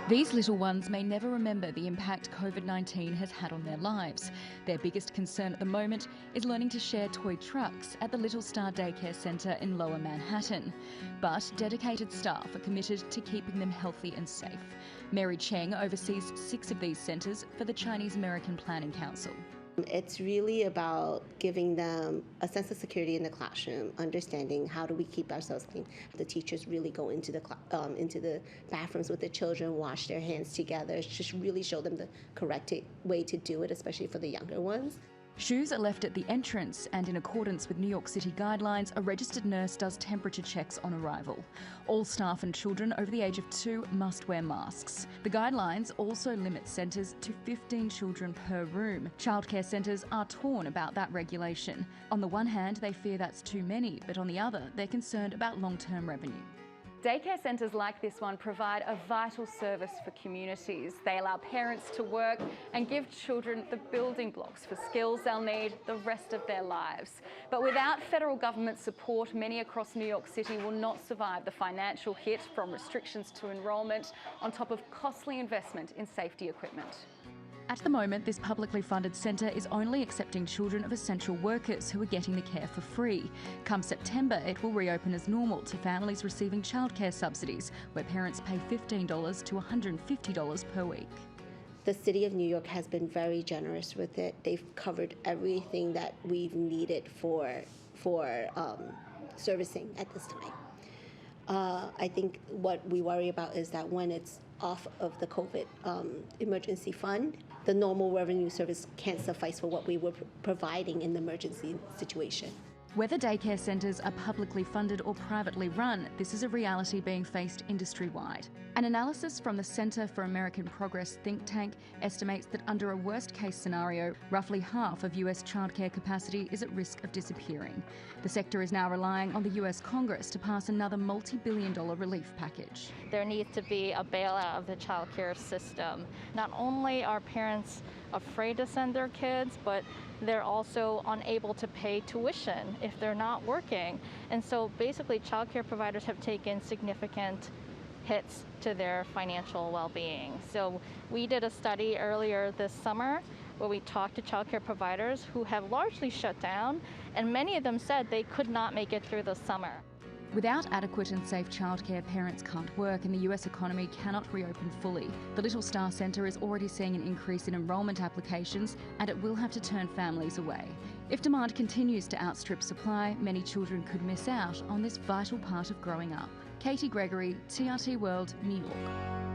These little ones may never remember the impact COVID-19 has had on their lives. Their biggest concern at the moment is learning to share toy trucks at the Little Star Daycare Centre in Lower Manhattan. But dedicated staff are committed to keeping them healthy and safe. Mary Cheng oversees 6 of these centres for the Chinese American Planning Council. It's really about giving them a sense of security in the classroom, understanding how do we keep ourselves clean. The teachers really go into the bathrooms with the children, wash their hands together, just really show them the correct way to do it, especially for the younger ones. Shoes are left at the entrance, and in accordance with New York City guidelines, a registered nurse does temperature checks on arrival. All staff and children over the age of 2 must wear masks. The guidelines also limit centres to 15 children per room. Childcare centres are torn about that regulation. On the one hand, they fear that's too many, but on the other, they're concerned about long-term revenue. Daycare centres like this one provide a vital service for communities. They allow parents to work and give children the building blocks for skills they'll need the rest of their lives. But without federal government support, many across New York City will not survive the financial hit from restrictions to enrolment, on top of costly investment in safety equipment. At the moment, this publicly funded centre is only accepting children of essential workers who are getting the care for free. Come September, it will reopen as normal to families receiving childcare subsidies, where parents pay $15 to $150 per week. The City of New York has been very generous with it. They've covered everything that we've needed for servicing at this time. I think what we worry about is that when it's off of the COVID emergency fund, the normal revenue service can't suffice for what we were providing in the emergency situation. Whether daycare centres are publicly funded or privately run, this is a reality being faced industry-wide. An analysis from the Centre for American Progress think tank estimates that under a worst-case scenario, roughly half of US childcare capacity is at risk of disappearing. The sector is now relying on the US Congress to pass another multi-billion-dollar relief package. There needs to be a bailout of the childcare system. Not only are parents afraid to send their kids, but they're also unable to pay tuition if they're not working. And so basically childcare providers have taken significant hits to their financial well-being. So we did a study earlier this summer where we talked to childcare providers who have largely shut down, and many of them said they could not make it through the summer. Without adequate and safe childcare, parents can't work and the US economy cannot reopen fully. The Little Star Centre is already seeing an increase in enrolment applications, and it will have to turn families away. If demand continues to outstrip supply, many children could miss out on this vital part of growing up. Katie Gregory, TRT World, New York.